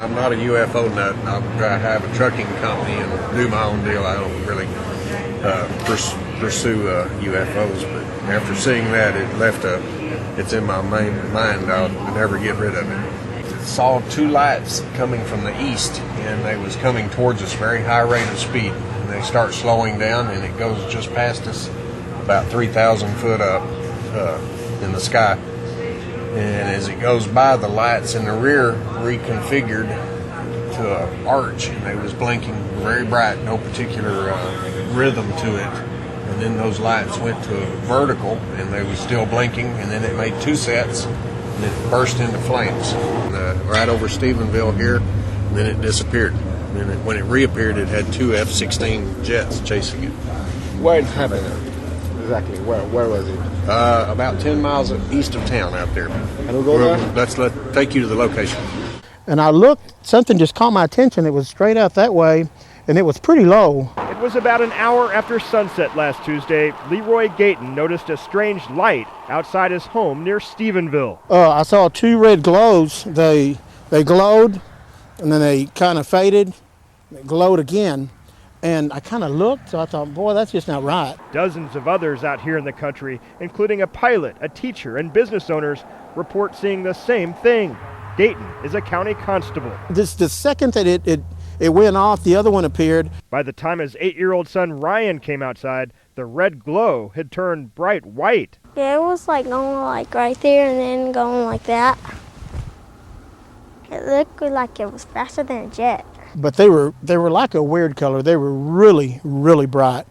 I'm not a UFO nut. I have a trucking company and do my own deal. I don't really pursue UFOs, but after seeing that, it's in my mind. I'll never get rid of it. Saw two lights coming from the east, and they was coming towards us very high rate of speed. And they start slowing down, and it goes just past us, about 3,000 foot up in the sky. And as it goes by, the lights in the rear reconfigured to an arch, and they was blinking very bright, no particular rhythm to it. And then those lights went to vertical, and they was still blinking, and then it made two sets, and it burst into flames. Right over Stephenville here, and then it disappeared. And then when it reappeared, it had two F-16 jets chasing it. Where it happened? Exactly. Where was it? About 10 miles east of town out there. Can we go there? Let's take you to the location. And I looked, something just caught my attention. It was straight out that way, and it was pretty low. It was about an hour after sunset last Tuesday. Leroy Gayton noticed a strange light outside his home near Stephenville. I saw two red glows. They glowed, and then they kind of faded. They glowed again. And I kind of looked, so I thought, boy, that's just not right. Dozens of others out here in the country, including a pilot, a teacher, and business owners, report seeing the same thing. Gayton is a county constable. The second that it went off, the other one appeared. By the time his 8-year-old son Ryan came outside, the red glow had turned bright white. Yeah, it was like going like right there and then going like that. It looked like it was faster than a jet. But they were like a weird color. They were really, really bright.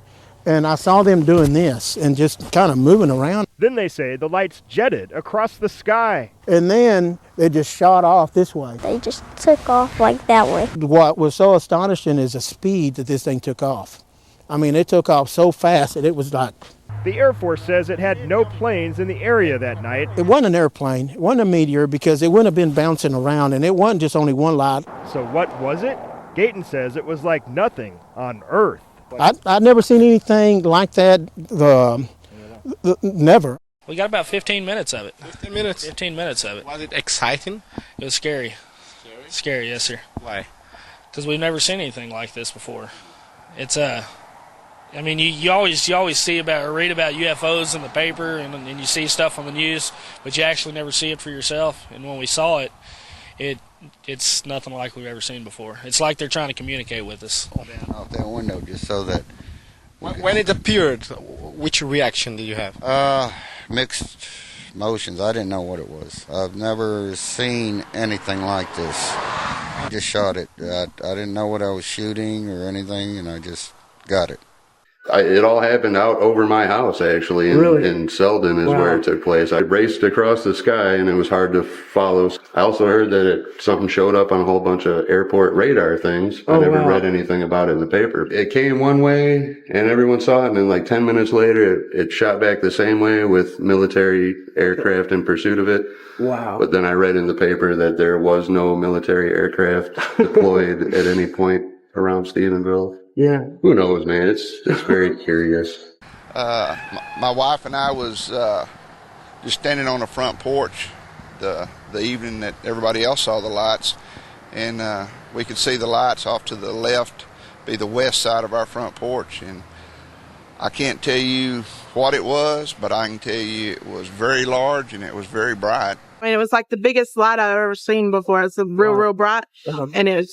And I saw them doing this and just kind of moving around. Then they say the lights jetted across the sky. And then they just shot off this way. They just took off like that way. What was so astonishing is the speed that this thing took off. I mean, it took off so fast that it was like... The Air Force says it had no planes in the area that night. It wasn't an airplane. It wasn't a meteor because it wouldn't have been bouncing around, and it wasn't just only one light. So what was it? Gayton says it was like nothing on Earth. I'd never seen anything like that, never. We got about 15 minutes of it. 15 minutes? 15 minutes of it. Was it exciting? It was scary. Scary, yes, sir. Why? Because we've never seen anything like this before. It's I mean, you always see about or read about UFOs in the paper and you see stuff on the news, but you actually never see it for yourself. And when we saw it, it's nothing like we've ever seen before. It's like they're trying to communicate with us. Out that window just so that... When it appeared, which reaction did you have? Mixed emotions. I didn't know what it was. I've never seen anything like this. I just shot it. I didn't know what I was shooting or anything, and I just got it. It all happened out over my house, actually, in Selden is where it took place. I raced across the sky, and it was hard to follow. I also heard that something showed up on a whole bunch of airport radar things. I never read anything about it in the paper. It came one way, and everyone saw it, and then like 10 minutes later, it shot back the same way with military aircraft in pursuit of it. Wow. But then I read in the paper that there was no military aircraft deployed at any point around Stephenville. Yeah. Who knows, man? It's very curious. My wife and I was just standing on the front porch the evening that everybody else saw the lights, and we could see the lights off to the left, be the west side of our front porch. And I can't tell you what it was, but I can tell you it was very large and it was very bright. I mean, it was like the biggest light I've ever seen before. It's real bright, and it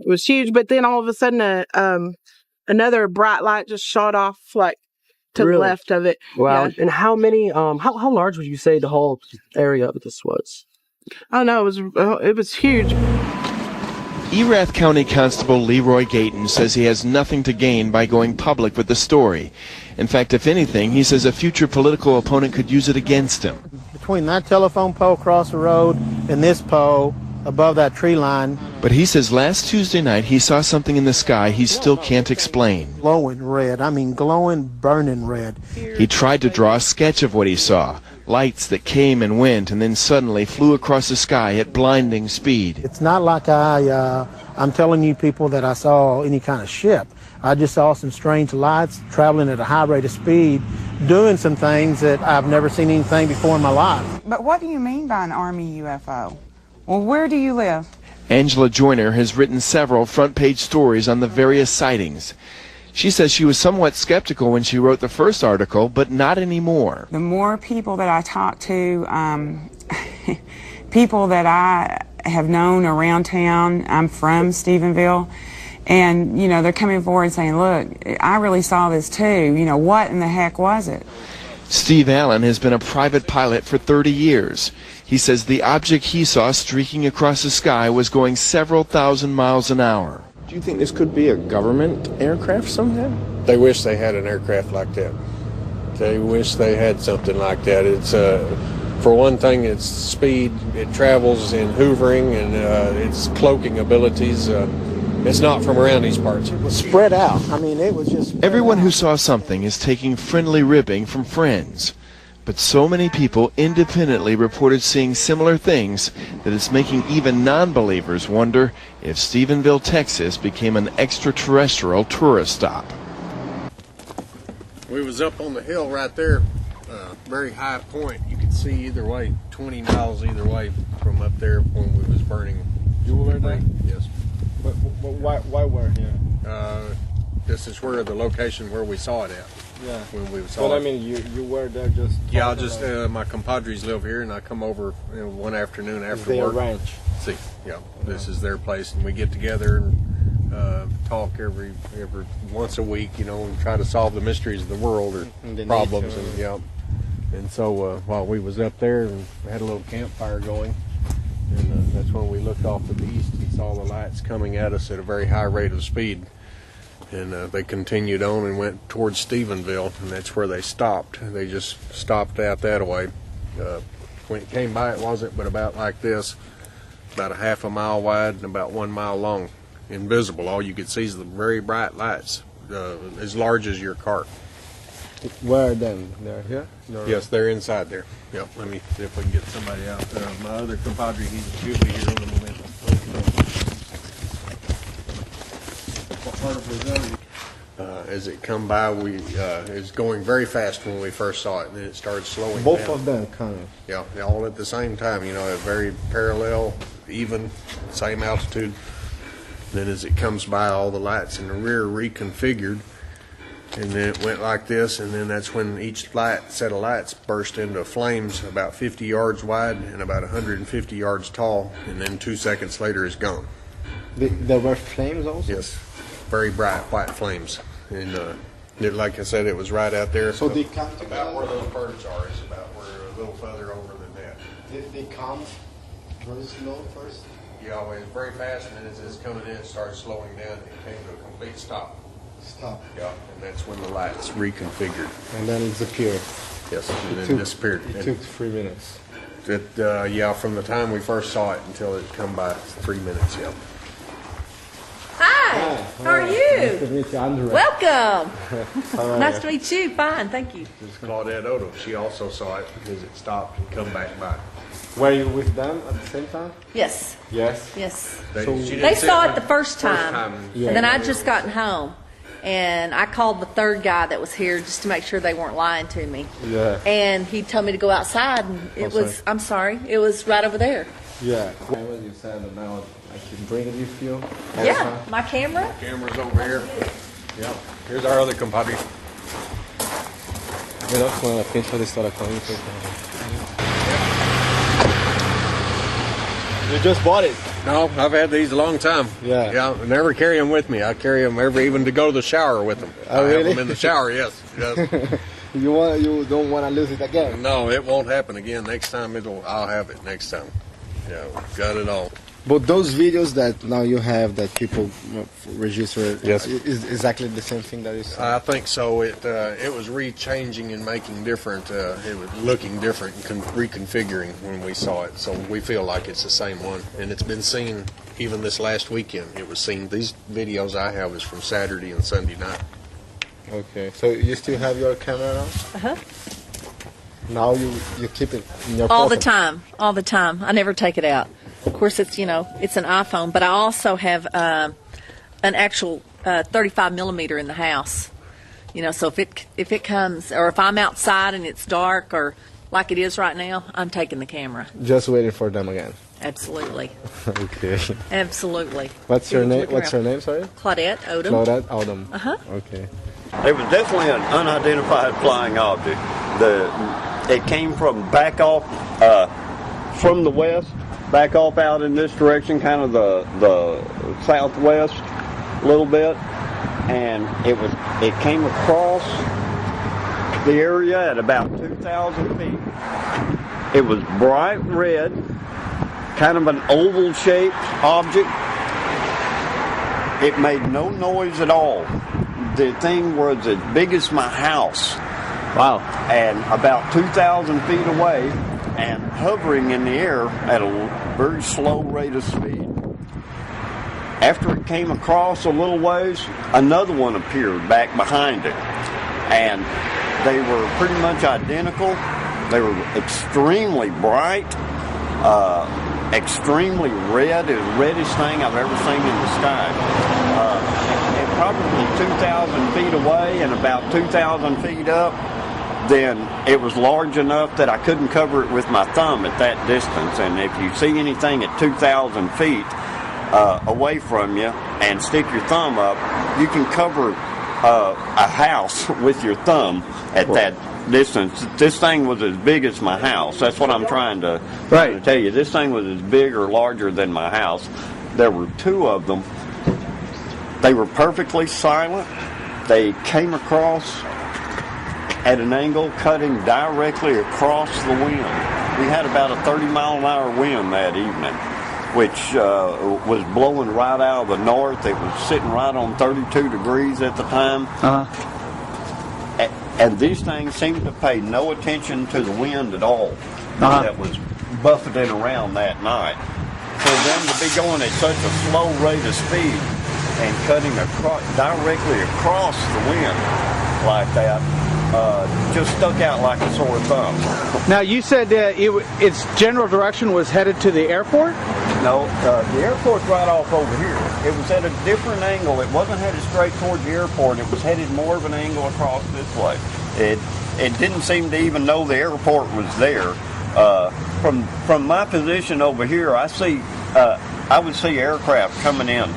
was huge, but then all of a sudden, another bright light just shot off, like, to the left of it. Wow. Yeah. And how many, how large would you say the whole area of this was? Oh, no, it was huge. Erath County Constable Leroy Gayton says he has nothing to gain by going public with the story. In fact, if anything, he says a future political opponent could use it against him. Between that telephone pole across the road and this pole, above that tree line. But he says last Tuesday night he saw something in the sky he still can't explain. Glowing red. I mean glowing, burning red. He tried to draw a sketch of what he saw. Lights that came and went and then suddenly flew across the sky at blinding speed. It's not like I'm telling you people that I saw any kind of ship. I just saw some strange lights traveling at a high rate of speed, doing some things that I've never seen anything before in my life. But what do you mean by an Army UFO? Well, where do you live? Angela Joyner has written several front-page stories on the various sightings. She says she was somewhat skeptical when she wrote the first article, but not anymore. The more people that I talk to, people that I have known around town, I'm from Stephenville, and, you know, they're coming forward and saying, look, I really saw this too. You know, what in the heck was it? Steve Allen has been a private pilot for 30 years. He says the object he saw streaking across the sky was going several thousand miles an hour. Do you think this could be a government aircraft somehow? They wish they had an aircraft like that. They wish they had something like that. It's for one thing, its speed. It travels in hoovering, and its cloaking abilities. It's not from around these parts. It was spread out. I mean, it was just... Everyone who saw something is taking friendly ribbing from friends. But so many people independently reported seeing similar things that it's making even non-believers wonder if Stephenville, Texas became an extraterrestrial tourist stop. We was up on the hill right there, very high point. You could see either way, 20 miles either way from up there when we was burning. You were there? Yes. But why were here? This is where the location where we saw it at. Yeah. When we saw it. I mean, you were there just... Yeah, my compadres live here, and I come over one afternoon after their work. ranch. See, yeah, this is their place, and we get together and talk every once a week, you know, and try to solve the mysteries of the world or problems, and yeah. And so while we was up there, and we had a little campfire going, and that's when we looked off to the east and saw the lights coming at us at a very high rate of speed. And they continued on and went towards Stephenville, and that's where they stopped. They just stopped out that way. When it came by, it wasn't but about like this, about a half a mile wide and about 1 mile long. Invisible. All you could see is the very bright lights, as large as your car. Where then? They're here? Yes, they're inside there. Yep. Let me see if we can get somebody out. My other compadre, he'll be here in a moment. As it come by, it was going very fast when we first saw it, and then it started slowing Both down. of them coming. Yeah, all at the same time, you know, at very parallel, even, same altitude. Then as it comes by, all the lights in the rear reconfigured, and then it went like this, and then that's when each set of lights burst into flames about 50 yards wide and about 150 yards tall, and then 2 seconds later it's gone. There were flames also? Yes, very bright white flames. And like I said, it was right out there. So they come about where those birds are. It's about where a little further over than that. Did they come very slow first? Yeah, it was very fast, and then as it's coming in, it started slowing down. It came to a complete stop. Stop. Yeah, and that's when the lights reconfigured. And then it disappeared. Yes, and then disappeared. It took 3 minutes. Yeah, from the time we first saw it until it come by, 3 minutes. Yeah. Hi, how are you? Nice to meet you, Andrea. Welcome. How are Nice you? to meet you. Fine, thank you. This is Claudette Odom. She also saw it because it stopped and come back by. Were you with them at the same time? Yes. Yes. Yes. They saw it the first time, Yeah. and then I'd just gotten home, and I called the third guy that was here just to make sure they weren't lying to me. Yeah. And he told me to go outside, and it was. I'm sorry, it was right over there. Yeah. When you said about I can bring it with you. Yeah, my camera. Camera's over here. Yeah. Here's our other compadre. Melhor que a frente fazer história com ele. You just bought it? No, I've had these a long time. Yeah. Yeah, I never carry them with me. I carry them even to go to the shower with them. Oh, I really? have them in the shower, yes. Yes. You don't want to lose it again? No, it won't happen again. Next time I'll have it next time. Yeah, got it all. But those videos that now you have that people register, Yes. is exactly the same thing that is. I think so. It was rechanging and making different. It was looking different and reconfiguring when we saw it. So we feel like it's the same one, and it's been seen even this last weekend. It was seen. These videos I have is from Saturday and Sunday night. Okay, so you still have your camera now? Uh-huh. Now you keep it in your All pocket. the time. All the time. I never take it out. Of course, it's it's an iPhone, but I also have an actual 35 millimeter in the house. So if it comes, or if I'm outside and it's dark, or like it is right now, I'm taking the camera. Just waiting for them again. Absolutely. Okay. Absolutely. What's her name? What's her name? Sorry. Claudette Odom. Claudette Odom. Okay. It was definitely an unidentified flying object. It came from back off from the west, back off out in this direction, kind of the southwest a little bit, and it came across the area at about 2,000 feet. It was bright red, kind of an oval-shaped object. It made no noise at all. The thing was as big as my house. Wow. And about 2,000 feet away and hovering in the air at a very slow rate of speed. After it came across a little ways, another one appeared back behind it. And they were pretty much identical. They were extremely bright, extremely red. It was the reddest thing I've ever seen in the sky. And probably 2,000 feet away and about 2,000 feet up, then it was large enough that I couldn't cover it with my thumb at that distance. And if you see anything at 2,000 feet away from you and stick your thumb up, you can cover a house with your thumb at that distance. This thing was as big as my house. That's what I'm trying to tell you. This thing was as big or larger than my house. There were two of them. They were perfectly silent. They came across at an angle, cutting directly across the wind. We had about a 30-mile-an-hour wind that evening, which was blowing right out of the north. It was sitting right on 32 degrees at the time. And these things seemed to pay no attention to the wind at all that was buffeting around that night. For them to be going at such a slow rate of speed and cutting directly across the wind like that just stuck out like a sore thumb. Now, you said its general direction was headed to the airport? No, the airport's right off over here. It was at a different angle. It wasn't headed straight toward the airport. It was headed more of an angle across this way. It didn't seem to even know the airport was there. From my position over here, I would see aircraft coming in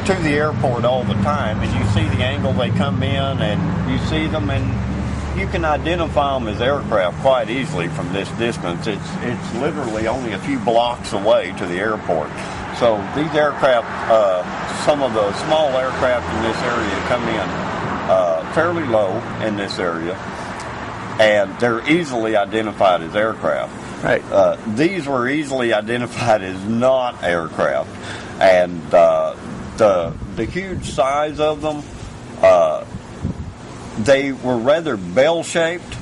to the airport all the time, and you see the angle they come in, and you see them, and you can identify them as aircraft quite easily from this distance. It's literally only a few blocks away to the airport. So these aircraft, some of the small aircraft in this area come in fairly low in this area, and they're easily identified as aircraft. Right. These were easily identified as not aircraft, and the huge size of them, they were rather bell-shaped.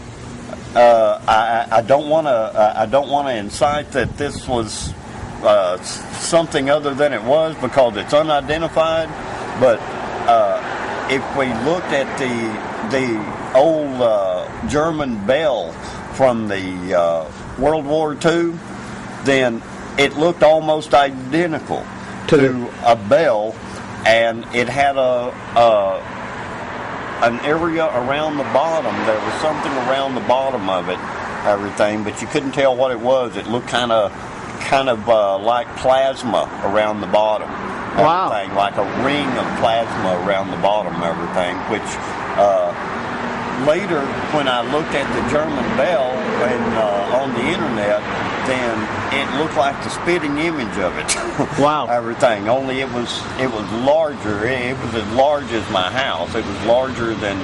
I don't want to incite that this was something other than it was, because it's unidentified. But if we looked at the old German bell from the World War II, then it looked almost identical to a bell, and it had an area around the bottom. There was something around the bottom of it, everything, but you couldn't tell what it was. It looked kind of like plasma around the bottom. Wow. Everything, like a ring of plasma around the bottom, everything, which later, when I looked at the German bell on the internet, then it looked like the spitting image of it. Wow. Everything. Only it was larger. It was as large as my house. It was larger than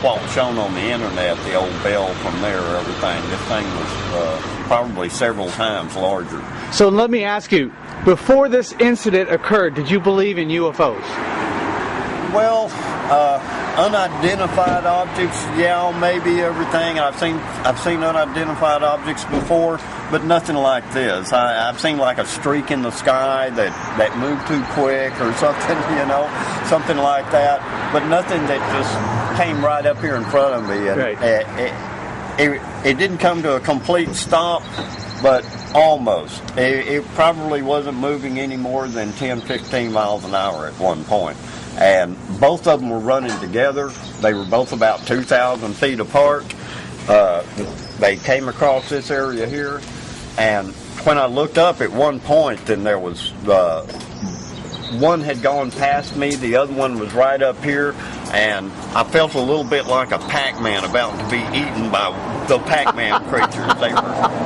what was shown on the internet, the old bell from there, everything. This thing was probably several times larger. So let me ask you, before this incident occurred, did you believe in UFOs? Well, unidentified objects, yeah, maybe everything. I've seen unidentified objects before, but nothing like this. I've seen like a streak in the sky that moved too quick or something, something like that. But nothing that just came right up here in front of me. And Right. it didn't come to a complete stop, but almost. It probably wasn't moving any more than 10, 15 miles an hour at one point. And both of them were running together. They were both about 2,000 feet apart. They came across this area here, and when I looked up at one point, then there was one had gone past me, the other one was right up here, and I felt a little bit like a Pac-Man about to be eaten by the Pac-Man creatures.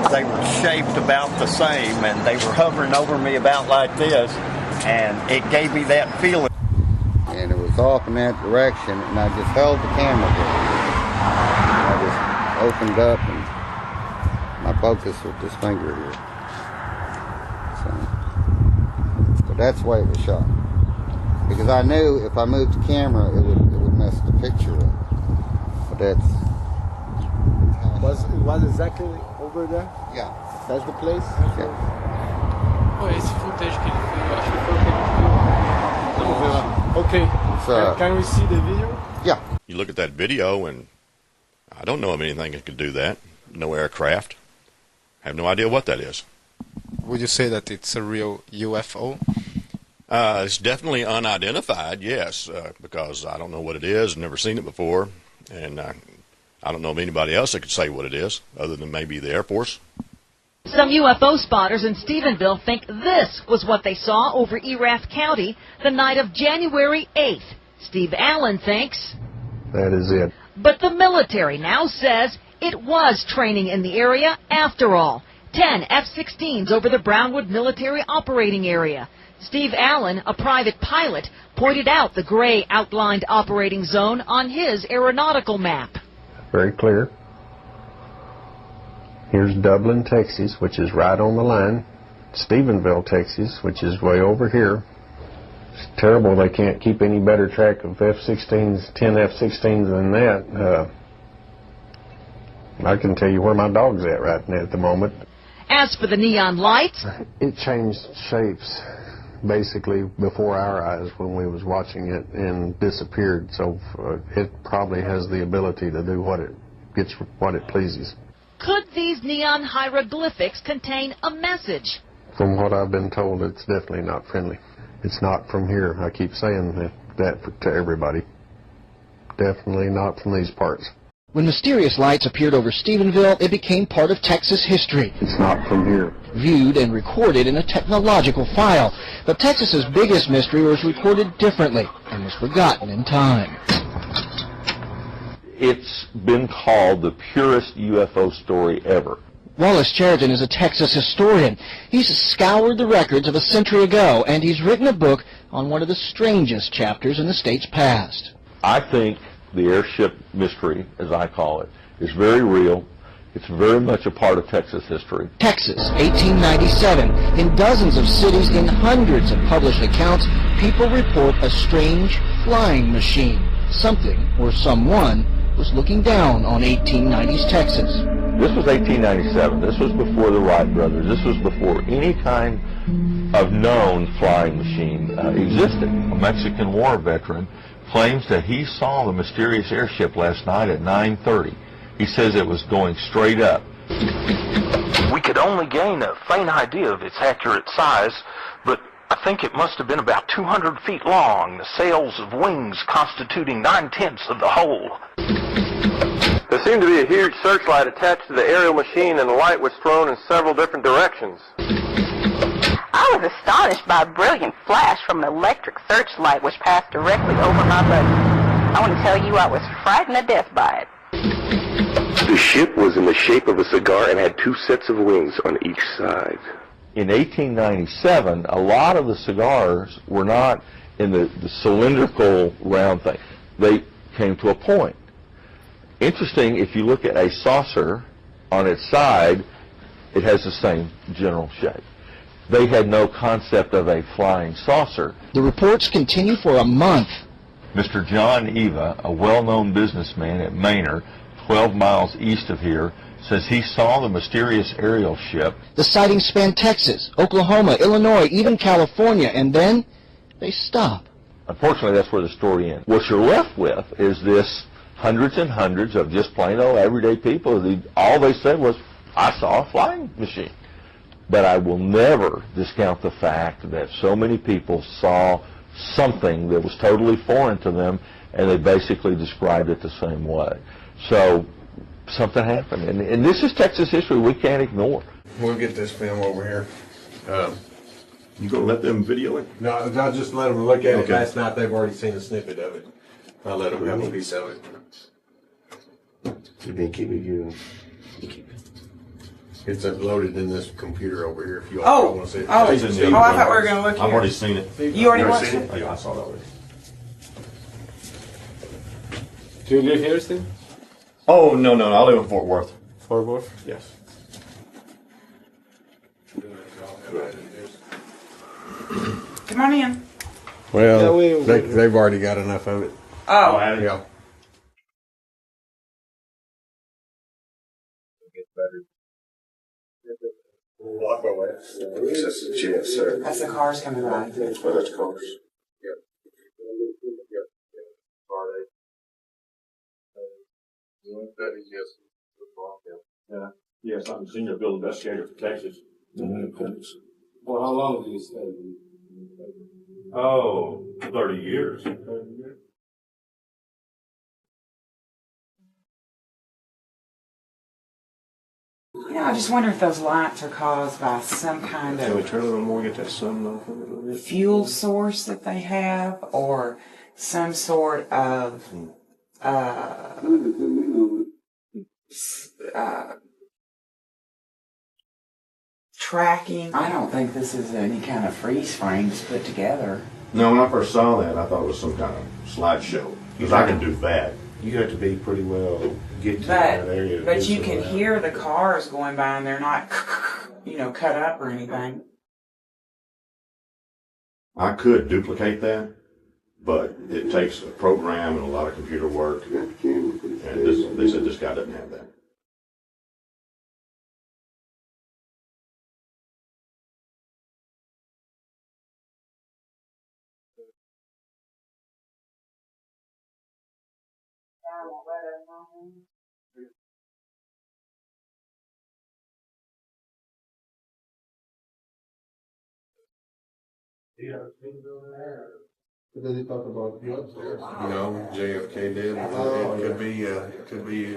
They were shaped about the same, and they were hovering over me about like this, and it gave me that feeling. And it was off in that direction, and I just held the camera there. I just opened up, and my focus with this finger here. So that's why it was shot. Because I knew if I moved the camera, it would mess the picture up. But that's... It was exactly over there? Yeah. That's the place? Yeah. Oh, esse footage que ele viu, acho que foi o que a gente viu. Vamos ver lá. Okay. Can we see the video? Yeah. You look at that video, and I don't know of anything that could do that. No aircraft. I have no idea what that is. Would you say that it's a real UFO? It's definitely unidentified, yes, because I don't know what it is, never seen it before, and I don't know of anybody else that could say what it is, other than maybe the Air Force. Some UFO spotters in Stephenville think this was what they saw over Erath County the night of January 8th. Steve Allen thinks that is it. But the military now says it was training in the area after all. 10 F-16s over the Brownwood military operating area. Steve Allen, a private pilot, pointed out the gray outlined operating zone on his aeronautical map. Very clear. Here's Dublin, Texas, which is right on the line. Stephenville, Texas, which is way over here. It's terrible they can't keep any better track of F-16s, 10 F-16s than that. I can tell you where my dog's at right now at the moment. As for the neon lights, it changed shapes basically before our eyes when we was watching it and disappeared. So it probably has the ability to do what it pleases. Could these neon hieroglyphics contain a message? From what I've been told, it's definitely not friendly. It's not from here. I keep saying that to everybody. Definitely not from these parts. When mysterious lights appeared over Stephenville, it became part of Texas history. It's not from here. Viewed and recorded in a technological file. But Texas's biggest mystery was recorded differently and was forgotten in time. It's been called the purest UFO story ever. Wallace Cheriton is a Texas historian. He's scoured the records of a century ago, and he's written a book on one of the strangest chapters in the state's past. I think the airship mystery, as I call it, is very real. It's very much a part of Texas history. Texas, 1897. In dozens of cities, in hundreds of published accounts, people report a strange flying machine. Something or someone was looking down on 1890s Texas. This was 1897. This was before the Wright brothers. This was before any kind of known flying machine existed. A Mexican War veteran claims that he saw the mysterious airship last night at 9:30. He says it was going straight up. We could only gain a faint idea of its accurate size, but I think it must have been about 200 feet long, the sails of wings constituting 9/10 of the whole. There seemed to be a huge searchlight attached to the aerial machine, and the light was thrown in several different directions. I was astonished by a brilliant flash from an electric searchlight which passed directly over my buggy. I want to tell you I was frightened to death by it. The ship was in the shape of a cigar and had two sets of wings on each side. In 1897, a lot of the cigars were not in the cylindrical round thing. They came to a point. Interesting, if you look at a saucer on its side, it has the same general shape. They had no concept of a flying saucer. The reports continue for a month. Mr. John Eva, a well-known businessman at Manor, 12 miles east of here, says he saw the mysterious aerial ship. The sightings span Texas, Oklahoma, Illinois, even California, and then they stop. Unfortunately, that's where the story ends. What you're left with is this hundreds and hundreds of just plain old everyday people. All they said was, I saw a flying machine. But I will never discount the fact that so many people saw something that was totally foreign to them, and they basically described it the same way. So something happened. And this is Texas history we can't ignore. We'll get this film over here. You gonna let them video it? No, I'll just let them look at it. Okay. Last night they've already seen a snippet of it. I'll let them have a piece of it. You can keep it going. It's uploaded in this computer over here. If you all want to see it. I thought we were going to look here. I've already seen it. You already watched it? Oh, yeah, I saw it already. Do you live here, Steve? Oh, no, I live in Fort Worth. Fort Worth? Yes. Come on in. Well, they've already got enough of it. Oh. Yeah. Yes, sir. That's the cars coming by. Oh, that's cars. Yeah. Yes, I'm senior bill investigator for Texas. For how long do you stay? Oh, 30 years. You know, I just wonder if those lights are caused by some kind Can we of turn it on more, get that sun off of it a little bit? fuel source that they have, or some sort of tracking. I don't think this is any kind of freeze frames put together. No, when I first saw that, I thought it was some kind of slideshow. Because I can do that. You have to be pretty well get to that area. But you can hear the cars going by and they're not, cut up or anything. I could duplicate that, but it takes a program and a lot of computer work. And they said this guy doesn't have that. Does he talk about you upstairs? No, JFK did. It could be.